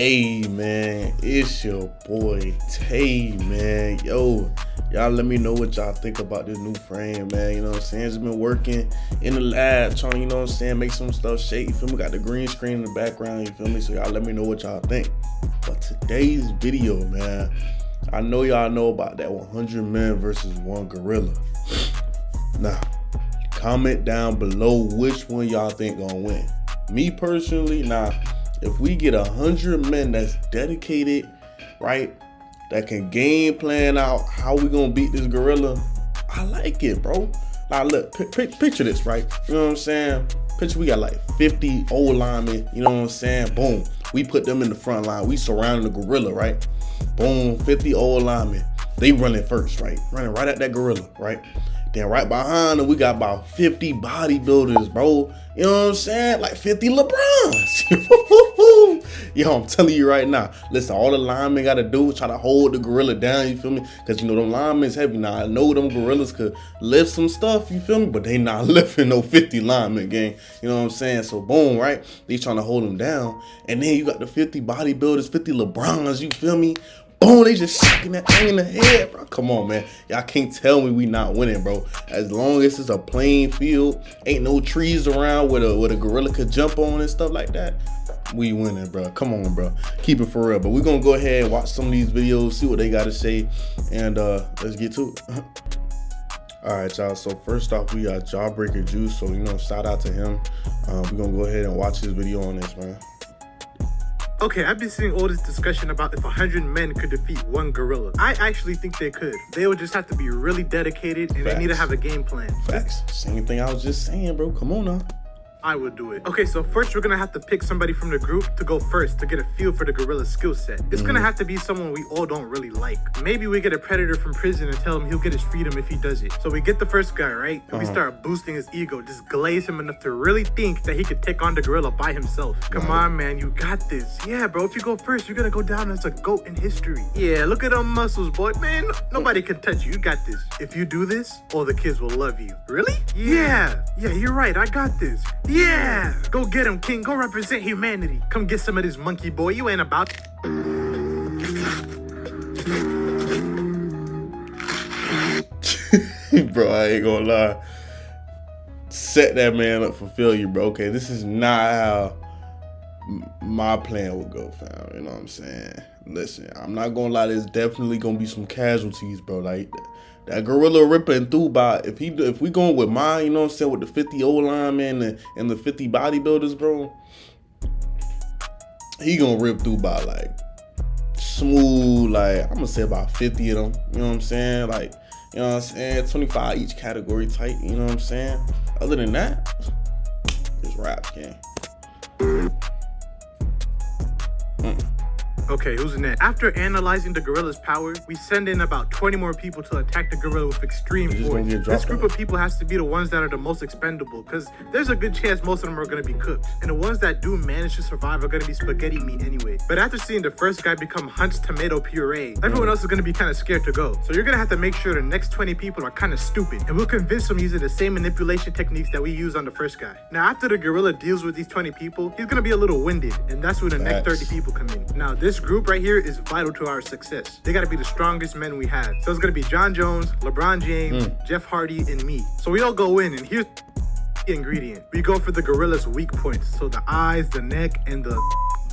Hey man, it's your boy Tay, man. Yo, y'all let me know what y'all think about this new frame, man. You know what I'm saying? It's been working in the lab, trying, you know what I'm saying, make some stuff shake. You feel me? Got the green screen in the background, you feel me? So y'all let me know what y'all think. But today's video, man, I know y'all know about that 100 men versus one gorilla. Now, comment down below which one y'all think gonna win. Me personally, if we get 100 men that's dedicated, right, that can game plan out how we gonna beat this gorilla, I like it, bro. Like, look, picture this, right? You know what I'm saying? Picture we got like 50 old linemen, you know what I'm saying? Boom, we put them in the front line. We surrounding the gorilla, right? Boom, 50 old linemen. They running first, right? Running right at that gorilla, right? Then right behind them, we got about 50 bodybuilders, bro. You know what I'm saying? Like 50 LeBrons. Yo, I'm telling you right now. Listen, all the linemen got to do is try to hold the gorilla down, you feel me? Because, you know, them linemen's heavy. Now, I know them gorillas could lift some stuff, you feel me? But they not lifting no 50 linemen, gang. You know what I'm saying? So, boom, right? They trying to hold them down. And then you got the 50 bodybuilders, 50 LeBrons, you feel me? Boom, they just shocking that thing in the head, bro. Come on, man. Y'all can't tell me we not winning, bro. As long as it's a plain field, ain't no trees around where a gorilla could jump on and stuff like that, we winning, bro. Come on, bro. Keep it for real. But we're going to go ahead and watch some of these videos, see what they got to say, and let's get to it. All right, y'all. So first off, we got Jawbreaker Juice. So, you know, shout out to him. We're going to go ahead and watch his video on this, man. Okay, I've been seeing all this discussion about if 100 men could defeat one gorilla. I actually think they could. They would just have to be really dedicated, and They need to have a game plan. Facts. Same thing I was just saying, bro. Come on now. I would do it. Okay, so first we're gonna have to pick somebody from the group to go first to get a feel for the gorilla's skill set. It's gonna have to be someone we all don't really like. Maybe we get a predator from prison and tell him he'll get his freedom if he does it. So we get the first guy, right? And we start boosting his ego, just glaze him enough to really think that he could take on the gorilla by himself. Come on, man, you got this. Yeah, bro, if you go first, you're gonna go down as a GOAT in history. Yeah, look at them muscles, boy. Man, nobody can touch you. You got this. If you do this, all the kids will love you. Really? Yeah, you're right. I got this. Yeah! Go get him, King. Go represent humanity. Come get some of this monkey, boy. You ain't about... Bro, I ain't gonna lie. Set that man up for failure, bro. Okay, this is not how my plan would go, fam. You know what I'm saying? Listen, I'm not gonna lie. There's definitely gonna be some casualties, bro. Like... that gorilla ripping through by, if we going with mine, you know what I'm saying, with the 50 old linemen and the 50 bodybuilders, bro, he gonna rip through by like smooth, like I'm gonna say about 50 of them, you know what I'm saying, like, you know what I'm saying, 25 each category type, you know what I'm saying. Other than that, it's raps, gang. Okay, who's next? After analyzing the gorilla's power, we send in about 20 more people to attack the gorilla with extreme force. This group of people has to be the ones that are the most expendable, because there's a good chance most of them are going to be cooked. And the ones that do manage to survive are going to be spaghetti meat anyway. But after seeing the first guy become Hunt's tomato puree, everyone else is going to be kind of scared to go. So you're going to have to make sure the next 20 people are kind of stupid. And we'll convince them using the same manipulation techniques that we use on the first guy. Now, after the gorilla deals with these 20 people, he's going to be a little winded. And that's where the next 30 people come in. Now, this group right here is vital to our success. They got to be the strongest men we have. So it's going to be Jon Jones, LeBron James, Jeff Hardy, and me. So we all go in, and here's the ingredient. We go for the gorilla's weak points. So the eyes, the neck, and the...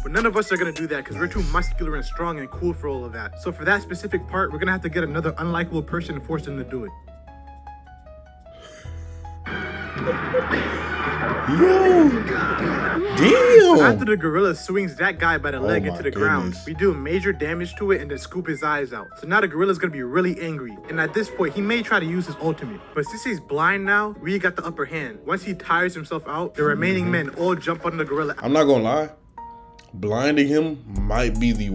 But none of us are going to do that because we're too muscular and strong and cool for all of that. So for that specific part, we're going to have to get another unlikable person and force them to do it. Yo, damn. After the gorilla swings that guy by the leg into the ground, we do major damage to it and then scoop his eyes out. So now the gorilla's gonna be really angry. And at this point, he may try to use his ultimate. But since he's blind now, we got the upper hand. Once he tires himself out, the remaining men all jump on the gorilla. I'm not gonna lie. Blinding him might be the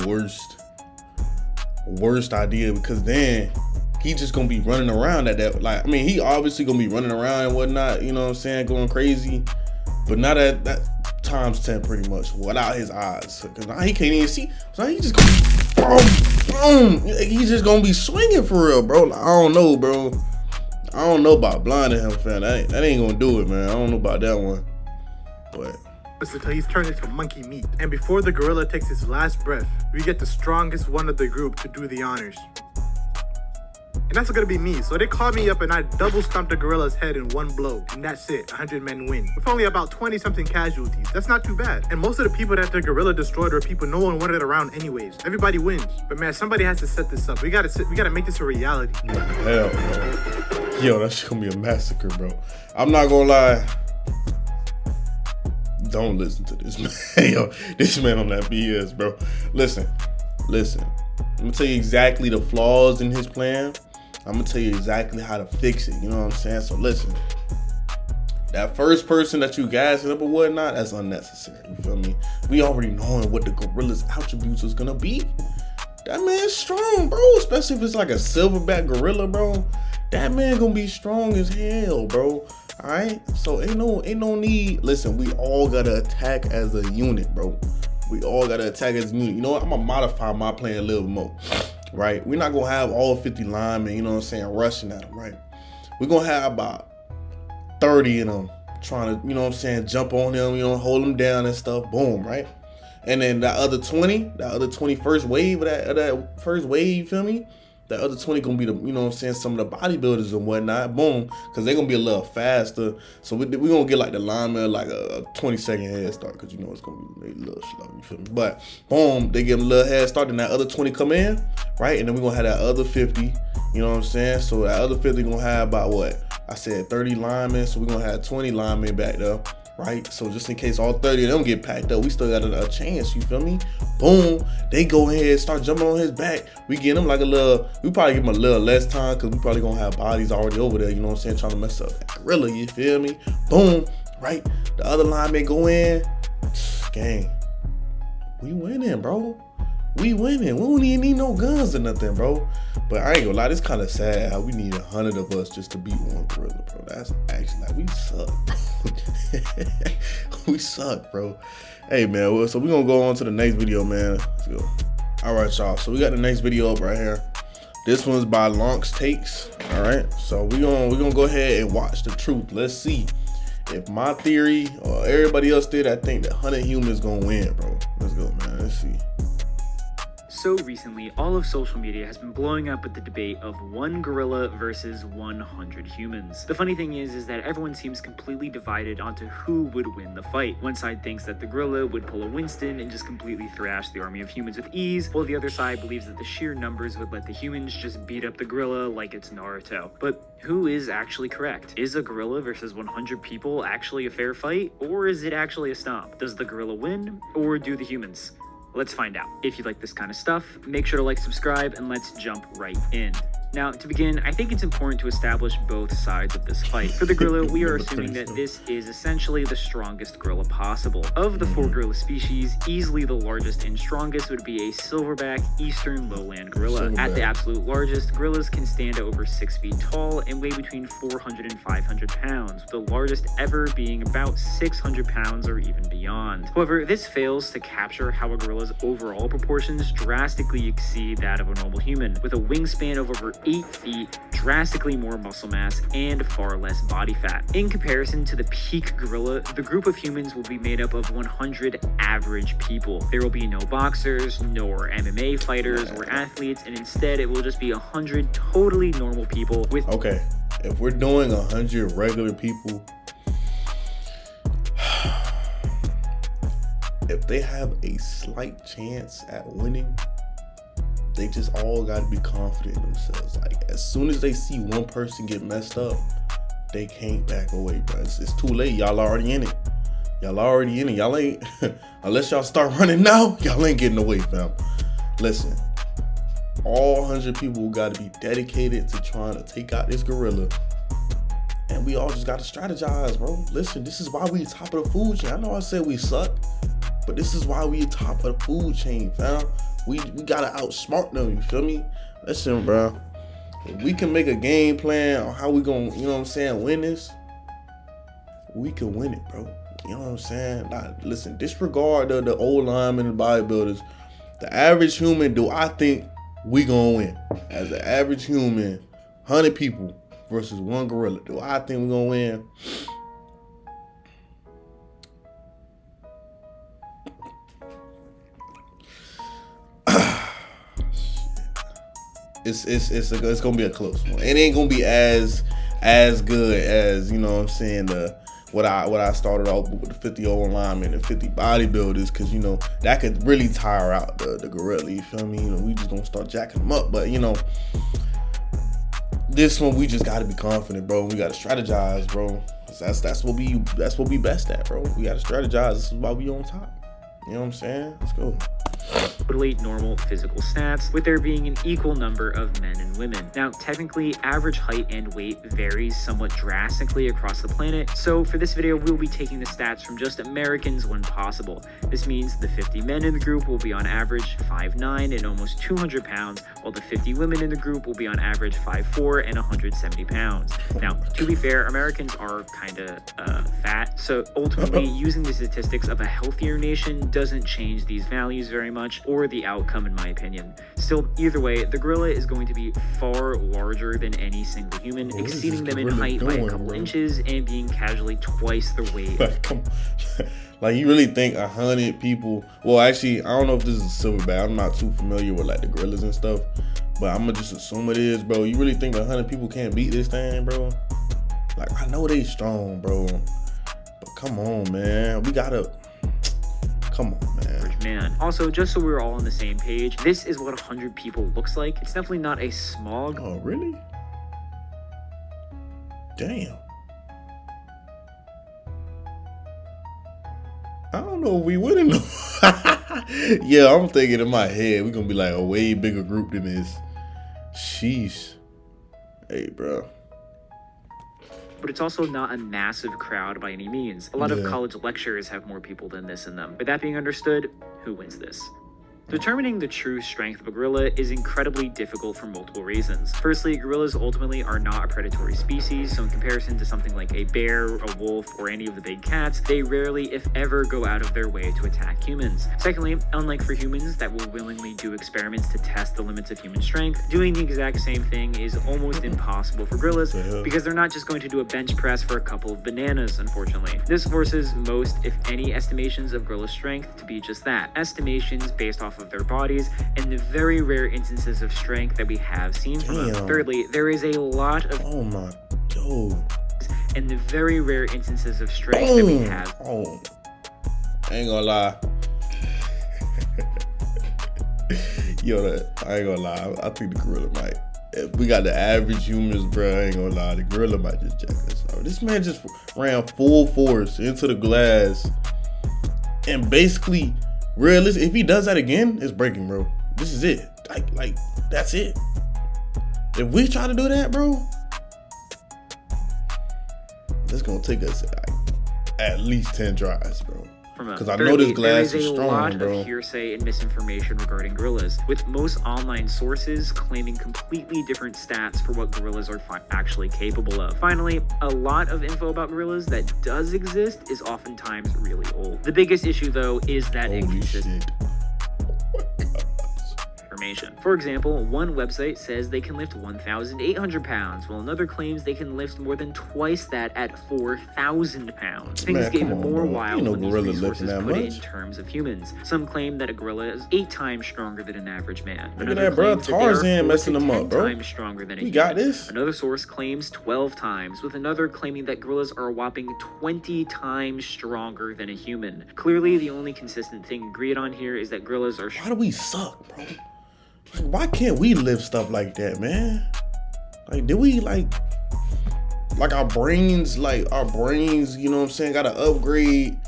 worst idea, because then he just gonna be running around at that. Like, I mean, he obviously gonna be running around and whatnot, you know what I'm saying, going crazy. But now that times 10 pretty much without his eyes, because now he can't even see. So he just gonna boom, boom. He's just gonna be swinging for real, bro. Like, I don't know, bro. I don't know about blinding him, fam. That ain't gonna do it, man. I don't know about that one. But until he's turned into monkey meat. And before the gorilla takes his last breath, we get the strongest one of the group to do the honors. And that's gonna be me. So they called me up and I double stomped the gorilla's head in one blow. And that's it, 100 men win. With only about 20 something casualties. That's not too bad. And most of the people that the gorilla destroyed were people no one wanted around anyways. Everybody wins. But man, somebody has to set this up. We gotta make this a reality. Hell, bro. Yo, that's gonna be a massacre, bro. I'm not gonna lie. Don't listen to this man. Yo, this man on that BS, bro. Listen. I'm gonna tell you exactly the flaws in his plan. I'm gonna tell you exactly how to fix it. You know what I'm saying? So listen, that first person that you gassing up or whatnot, that's unnecessary. You feel me? We already knowing what the gorilla's attributes is gonna be. That man's strong, bro. Especially if it's like a silverback gorilla, bro. That man gonna be strong as hell, bro. All right. So ain't no need. Listen, we all gotta attack as a unit, bro. We all gotta attack as a unit. You know what? I'm gonna modify my plan a little more. Right? We're not gonna have all 50 linemen, you know what I'm saying, rushing at them, right? We're gonna have about 30 of them trying to, you know what I'm saying, jump on him, you know, hold him down and stuff, boom, right? And then that other 20 first wave of that first wave, you feel me? That other 20 gonna be the, you know what I'm saying, some of the bodybuilders and whatnot, boom, because they're gonna be a little faster. So we're gonna get like the lineman like a 20-second head start, because you know it's gonna be a little slow, you feel me? But boom, they give them a little head start, then that other 20 come in, right? And then we're gonna have that other 50, you know what I'm saying? So that other 50 gonna have about what? I said 30 linemen, so we're gonna have 20 linemen back there. Right, so just in case all 30 of them get packed up, we still got a chance, you feel me? Boom, they go ahead, start jumping on his back. We get him like we probably give him a little less time, because we probably gonna have bodies already over there, you know what I'm saying, trying to mess up that gorilla, you feel me? Boom, right, the other lineman go in, gang, we winning, bro. We winning. We don't even need no guns or nothing, bro. But I ain't gonna lie, it's kind of sad how we need 100 of us just to beat one gorilla, bro. That's actually like, we suck, bro. We suck, bro. Hey, man, well, so we gonna go on to the next video, man. Let's go. All right, y'all. So we got the next video up right here. This one's by Lonks Takes. All right. So we gonna go ahead and watch the truth. Let's see if my theory or everybody else did. I think that 100 humans gonna win, bro. Let's go, man. Let's see. So recently, all of social media has been blowing up with the debate of one gorilla versus 100 humans. The funny thing is that everyone seems completely divided onto who would win the fight. One side thinks that the gorilla would pull a Winston and just completely thrash the army of humans with ease, while the other side believes that the sheer numbers would let the humans just beat up the gorilla like it's Naruto. But who is actually correct? Is a gorilla versus 100 people actually a fair fight, or is it actually a stomp? Does the gorilla win, or do the humans? Let's find out. If you like this kind of stuff, make sure to like, subscribe, and let's jump right in. Now, to begin, I think it's important to establish both sides of this fight. For the gorilla, we are assuming that this is essentially the strongest gorilla possible. Of the 4 gorilla species, easily the largest and strongest would be a silverback eastern lowland gorilla. At the absolute largest, gorillas can stand over 6 feet tall and weigh between 400 and 500 pounds, with the largest ever being about 600 pounds or even beyond. However, this fails to capture how a gorilla's overall proportions drastically exceed that of a normal human, with a wingspan of over 8 feet, drastically more muscle mass, and far less body fat. In comparison to the peak gorilla, the group of humans will be made up of 100 average people. There will be no boxers, nor MMA fighters or athletes, and instead it will just be 100 totally normal people with... Okay, if we're doing 100 regular people, if they have a slight chance at winning, they just all got to be confident in themselves. Like, as soon as they see one person get messed up, they can't back away, bro. It's too late. Y'all already in it. Y'all already in it. Y'all ain't, unless y'all start running now, y'all ain't getting away, fam. Listen, all 100 people got to be dedicated to trying to take out this gorilla. And we all just got to strategize, bro. Listen, this is why we top of the food chain. I know I said we suck, but this is why we top of the food chain, fam. We gotta outsmart them, you feel me? Listen, bro. If we can make a game plan on how we gonna, you know what I'm saying, win this, we can win it, bro. You know what I'm saying? Like, listen, disregard the old linemen and bodybuilders. The average human, do I think we gonna win? As an average human, 100 people versus one gorilla, do I think we gonna win? it's gonna be a close one. It ain't gonna be as good as, you know what I'm saying, what I started off with the 50 old linemen and 50 bodybuilders, because, you know, that could really tire out the gorilla. You feel me? You know, we just gonna start jacking them up. But, you know, this one we just gotta be confident, bro. We gotta strategize, bro. That's what we best at, bro. We gotta strategize. This is why we on top. You know what I'm saying? Let's go. Totally normal physical stats, with there being an equal number of men and women. Now, technically, average height and weight varies somewhat drastically across the planet, so for this video, we'll be taking the stats from just Americans when possible. This means the 50 men in the group will be on average 5'9" and almost 200 pounds, while the 50 women in the group will be on average 5'4" and 170 pounds. Now, to be fair, Americans are kinda fat, so ultimately, using the statistics of a healthier nation doesn't change these values very much, or the outcome in my opinion. Still, either way, the gorilla is going to be far larger than any single human, exceeding them in height by a couple inches and being casually twice the weight. Like, you really think 100 people, well, actually, I don't know if this is a silverback. I'm not too familiar with like the gorillas and stuff, but I'm gonna just assume it is, bro. You really think 100 people can't beat this thing, bro? Like, I know they strong, bro, but come on, man. We gotta, come on, man. Also, just so we're all on the same page, this is what 100 people looks like. It's definitely not a small... Oh, really? Damn. I don't know if we wouldn't know. Yeah, I'm thinking in my head, we're gonna be like a way bigger group than this. Sheesh. Hey, bro. But it's also not a massive crowd by any means. A lot of college lectures have more people than this in them. With that being understood, who wins this? Determining the true strength of a gorilla is incredibly difficult for multiple reasons. Firstly, gorillas ultimately are not a predatory species, so in comparison to something like a bear, a wolf, or any of the big cats, they rarely, if ever, go out of their way to attack humans. Secondly, unlike for humans that will willingly do experiments to test the limits of human strength, doing the exact same thing is almost impossible for gorillas because they're not just going to do a bench press for a couple of bananas, unfortunately. This forces most, if any, estimations of gorilla strength to be just that, estimations based off of their bodies and the very rare instances of strength that we have seen from them. Thirdly, there is a lot of and the very rare instances of strength that we have. I ain't gonna lie. Yo, I ain't gonna lie. I think the gorilla might. If we got the average humans, bro, I ain't gonna lie. The gorilla might just jack us out. This man just ran full force into the glass and basically, realistic, if he does that again, it's breaking, bro. This is it. Like that's it. If we try to do that, bro, it's gonna take us at least 10 tries, bro. Because I know this glass is strong, bro. There is a lot of hearsay and misinformation regarding gorillas, with most online sources claiming completely different stats for what gorillas are actually capable of. Finally, a lot of info about gorillas that does exist is oftentimes really old. The biggest issue, though, is that inconsistent information. For example, one website says they can lift 1,800 pounds, while another claims they can lift more than twice that at 4,000 pounds. Things get even more wild when these resources put it in terms of humans. Some claim that a gorilla is 8 times stronger than an average man. Look at that, bro. Tarzan messing them up, bro. 10 times stronger than a human. Got this. Another source claims 12 times, with another claiming that gorillas are a whopping 20 times stronger than a human. Clearly, the only consistent thing agreed on here is that gorillas are... Why do we suck, bro? Like, why can't we live stuff like that, man? Like, did we like our brains, you know what I'm saying, gotta upgrade,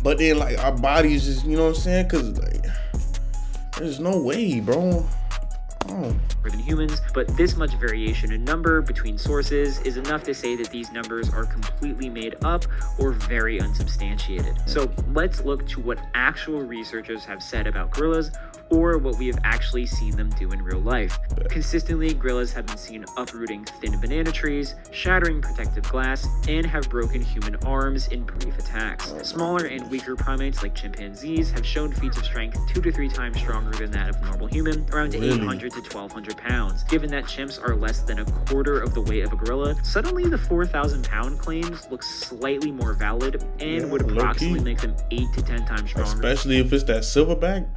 but then like our bodies just, you know what I'm saying, cause like there's no way, bro. Than humans, but this much variation in number between sources is enough to say that these numbers are completely made up or very unsubstantiated. So let's look to what actual researchers have said about gorillas, or what we have actually seen them do in real life. Consistently, gorillas have been seen uprooting thin banana trees, shattering protective glass, and have broken human arms in brief attacks. Smaller and weaker primates like chimpanzees have shown feats of strength 2 to 3 times stronger than that of a normal human, around 800 to 1,200 pounds. Given that chimps are less than a quarter of the weight of a gorilla, suddenly the 4,000-pound claims look slightly more valid and would approximately make them 8 to 10 times stronger. Especially if it's that silverback.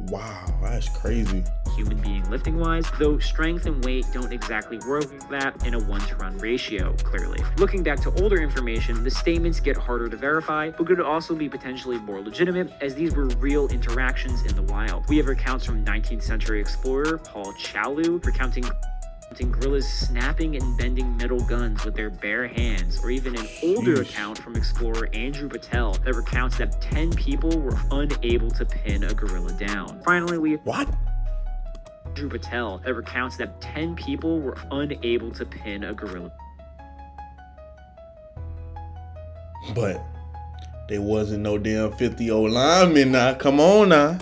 Wow, that's crazy. Human being lifting wise, though strength and weight don't exactly work like that in a 1-to-1 ratio, clearly. Looking back to older information, the statements get harder to verify, but could also be potentially more legitimate, as these were real interactions in the wild. We have accounts from 19th century explorer Paul Chalu recounting gorillas snapping and bending metal guns with their bare hands, or even an older account from explorer Andrew Patel that recounts that 10 people were unable to pin a gorilla down. Finally, we Andrew Patel that recounts that 10 people were unable to pin a gorilla. But there wasn't no damn 50 old linemen now. Come on now.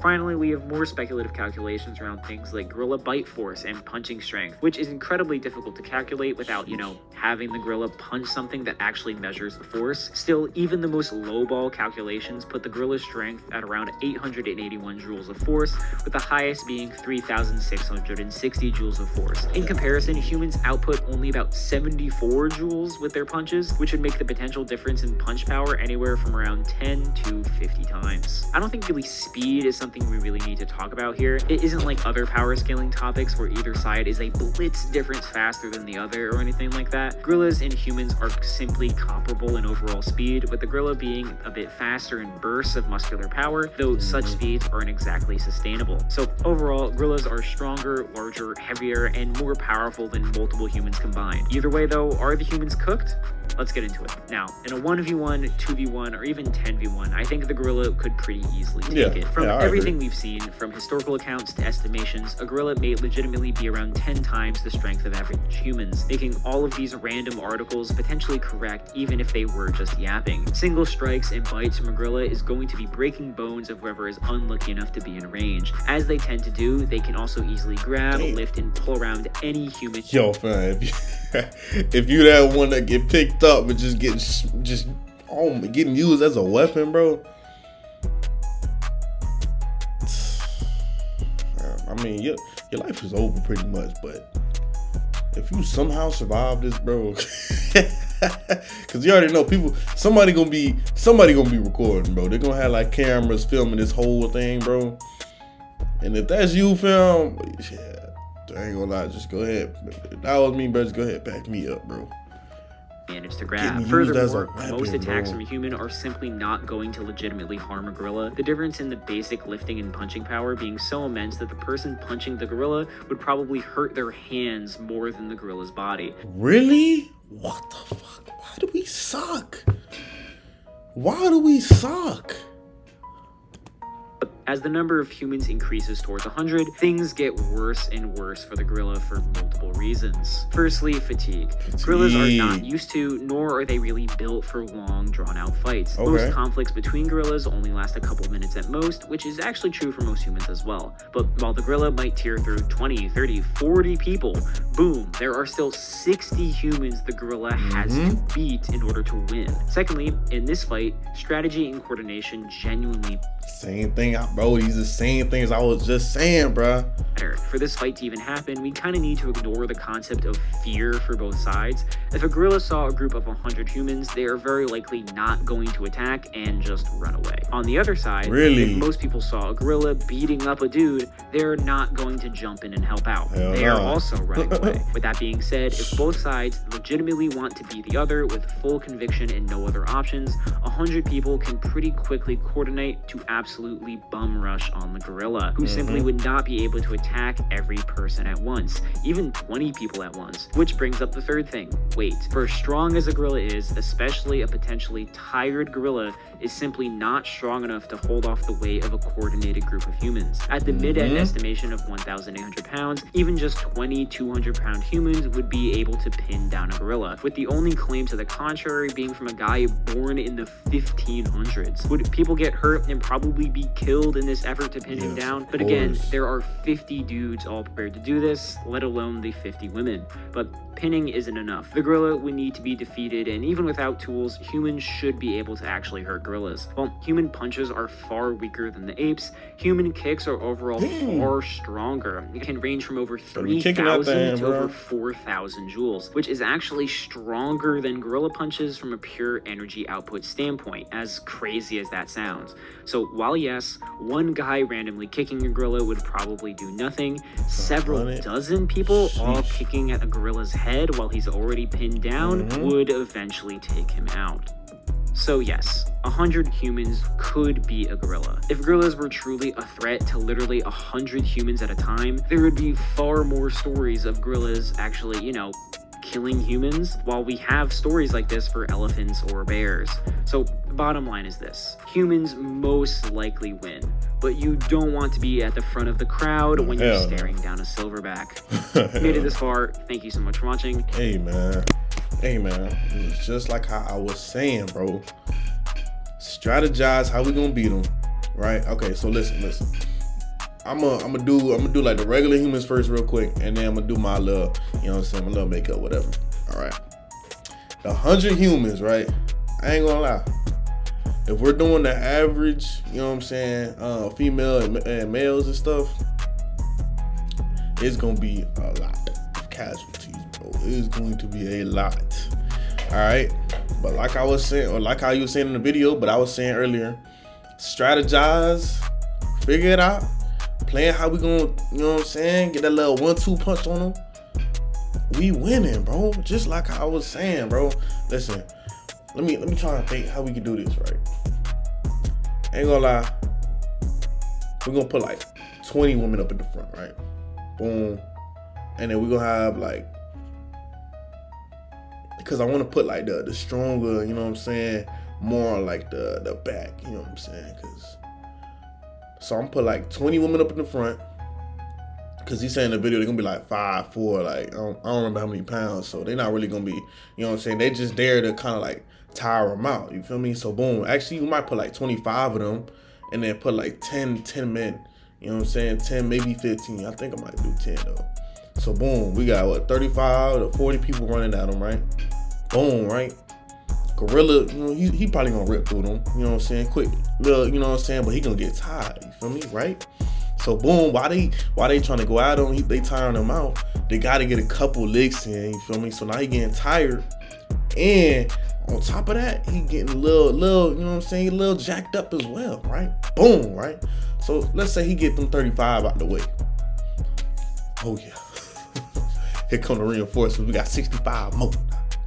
Finally, we have more speculative calculations around things like gorilla bite force and punching strength, which is incredibly difficult to calculate without, having the gorilla punch something that actually measures the force. Still, even the most lowball calculations put the gorilla's strength at around 881 joules of force, with the highest being 3,660 joules of force. In comparison, humans output only about 74 joules with their punches, which would make the potential difference in punch power anywhere from around 10 to 50 times. I don't think really speed is something we really need to talk about here. It isn't like other power scaling topics where either side is a blitz difference faster than the other or anything like that. Gorillas and humans are simply comparable in overall speed, with the gorilla being a bit faster in bursts of muscular power, though such speeds aren't exactly sustainable. So overall, gorillas are stronger, larger, heavier, and more powerful than multiple humans combined. Either way though, are the humans cooked? Let's get into it. Now, in a 1v1, 2v1, or even 10v1, I think the gorilla could pretty easily take it. From everything we've seen, from historical accounts to estimations, a gorilla may legitimately be around 10 times the strength of average humans, making all of these random articles potentially correct even if they were just yapping. Single strikes and bites from a gorilla is going to be breaking bones of whoever is unlucky enough to be in range. As they tend to do, they can also easily grab, lift, and pull around any human. Yo, fam, if you that one that get picked up and just getting used as a weapon, bro. I mean, your life is over pretty much, but if you somehow survive this, bro, because you already know somebody gonna be recording, bro. They're gonna have like cameras filming this whole thing, bro. And if that's you, fam, I ain't gonna lie, just go ahead. If that was me, bro, just go ahead, back me up, bro. Manage to grab. Furthermore, most attacks from a human are simply not going to legitimately harm a gorilla. The difference in the basic lifting and punching power being so immense that the person punching the gorilla would probably hurt their hands more than the gorilla's body. Really? What the fuck? Why do we suck? Why do we suck? As the number of humans increases towards 100, things get worse and worse for the gorilla for multiple reasons. Firstly, fatigue. Gorillas are not used to, nor are they really built for long, drawn-out fights. Most conflicts between gorillas only last a couple minutes at most, which is actually true for most humans as well. But while the gorilla might tear through 20, 30, 40 people, boom, there are still 60 humans the gorilla has to beat in order to win. Secondly, in this fight, strategy and coordination genuinely same thing, bro. These are the same things I was just saying, bro. For this fight to even happen, we kind of need to ignore the concept of fear for both sides. If a gorilla saw a group of 100 humans, they are very likely not going to attack and just run away. On the other side, if most people saw a gorilla beating up a dude, they're not going to jump in and help out. They are also running away. With that being said, if both sides legitimately want to beat the other with full conviction and no other options, 100 people can pretty quickly coordinate to absolutely bum rush on the gorilla, who simply would not be able to attack every person at once, even 20 people at once. Which brings up the third thing, weight. For as strong as a gorilla is, especially a potentially tired gorilla is simply not strong enough to hold off the weight of a coordinated group of humans. At the mid-end estimation of 1,800 pounds, even just 20 200-pound humans would be able to pin down a gorilla, with the only claim to the contrary being from a guy born in the 1500s. Would people get hurt and probably be killed in this effort to pin him down? But again, there are 50 50 dudes all prepared to do this, let alone the 50 women. But pinning isn't enough. The gorilla would need to be defeated, and even without tools, humans should be able to actually hurt gorillas. While human punches are far weaker than the apes, human kicks are overall far stronger. It can range from over 3,000 to over 4,000 joules, which is actually stronger than gorilla punches from a pure energy output standpoint, as crazy as that sounds. So while yes, one guy randomly kicking a gorilla would probably do nothing, several dozen people all kicking at a gorilla's head while he's already pinned down would eventually take him out. So yes, 100 humans could be a gorilla. If gorillas were truly a threat to literally 100 humans at a time, there would be far more stories of gorillas actually, you know, killing humans, while we have stories like this for elephants or bears. So the bottom line is this: humans most likely win, but you don't want to be at the front of the crowd when you're staring down a silverback. Made it this far, thank you so much for watching. Hey man, it's just like how I was saying, bro. Strategize how we gonna beat them, right? Okay, so listen. I'm gonna do like the regular humans first real quick, and then I'm gonna do my little, you know what I'm saying, my little makeup, whatever. All right. The 100 humans, right? I ain't gonna lie. If we're doing the average, you know what I'm saying, female and males and stuff, it's gonna be a lot of casualties, bro. It's going to be a lot. All right. But like I was saying, or like how you were saying in the video, but I was saying earlier, strategize, figure it out. Playing how we gonna, you know what I'm saying, get that little 1-2 punch on them. We winning, bro. Just like I was saying, bro. Listen, let me try and think how we can do this, right? Ain't gonna lie. We're gonna put like 20 women up in the front, right? Boom. And then we're gonna have like, because I want to put like the stronger, you know what I'm saying, more like the back, you know what I'm saying, because. So I'm put like 20 women up in the front, because he's saying in the video they're gonna be like 5'4", like I don't remember how many pounds, so they're not really gonna be, you know what I'm saying, they just there to kind of like tire them out, you feel me? So boom, actually we might put like 25 of them, and then put like 10 men, you know what I'm saying, 10 maybe 15. I think I might do 10 though. So boom, we got what, 35 to 40 people running at them, right? Boom, right? Gorilla, you know, he probably gonna rip through them, you know what I'm saying, quick, little, you know what I'm saying, but he gonna get tired, you feel me, right? So boom, why they trying to go at him, they tiring him out, they gotta get a couple licks in, you feel me? So now he getting tired, and on top of that, he getting a little, you know what I'm saying, a little jacked up as well, right? Boom, right? So let's say he get them 35 out the way. Oh yeah. Here come the reinforcements, we got 65 more,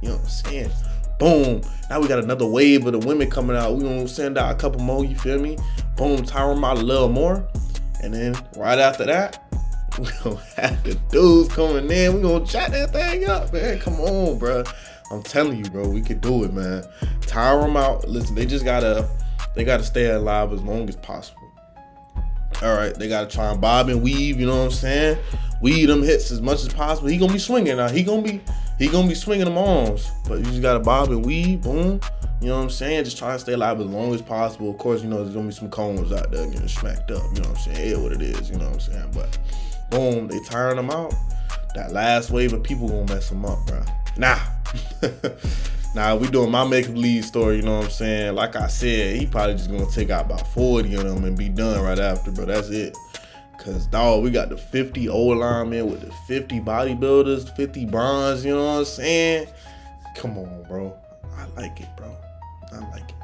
you know what I'm saying? Boom. Now we got another wave of the women coming out. We gonna send out a couple more, you feel me? Boom, tire them out a little more. And then right after that, we gonna have the dudes coming in. We gonna chat that thing up, man. Come on, bro. I'm telling you, bro, we could do it, man. Tire them out. Listen, they gotta stay alive as long as possible. All right, they gotta try and bob and weave, you know what I'm saying? Weave them hits as much as possible. He gonna be swinging now. He gonna be swinging them arms, but you just gotta bob and weave, boom. You know what I'm saying? Just try to stay alive as long as possible. Of course, you know, there's gonna be some cones out there getting smacked up, you know what I'm saying? Yeah, what it is, you know what I'm saying? But boom, they tiring them out. That last wave of people gonna mess them up, bro. Nah, we doing my make-believe story, you know what I'm saying? Like I said, he probably just gonna take out about 40 of them and be done right after, bro. That's it. Cause dog, we got the 50 O-linemen with the 50 bodybuilders, 50 bronze, you know what I'm saying? Come on, bro. I like it, bro. I like it.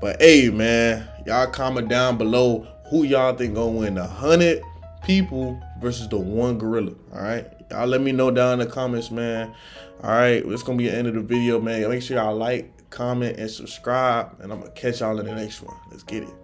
But hey, man, y'all comment down below who y'all think gonna win, the 100 people versus the 1 gorilla, all right? Y'all let me know down in the comments, man. All right, it's gonna be the end of the video, man. Make sure y'all like, comment, and subscribe, and I'm gonna catch y'all in the next one. Let's get it.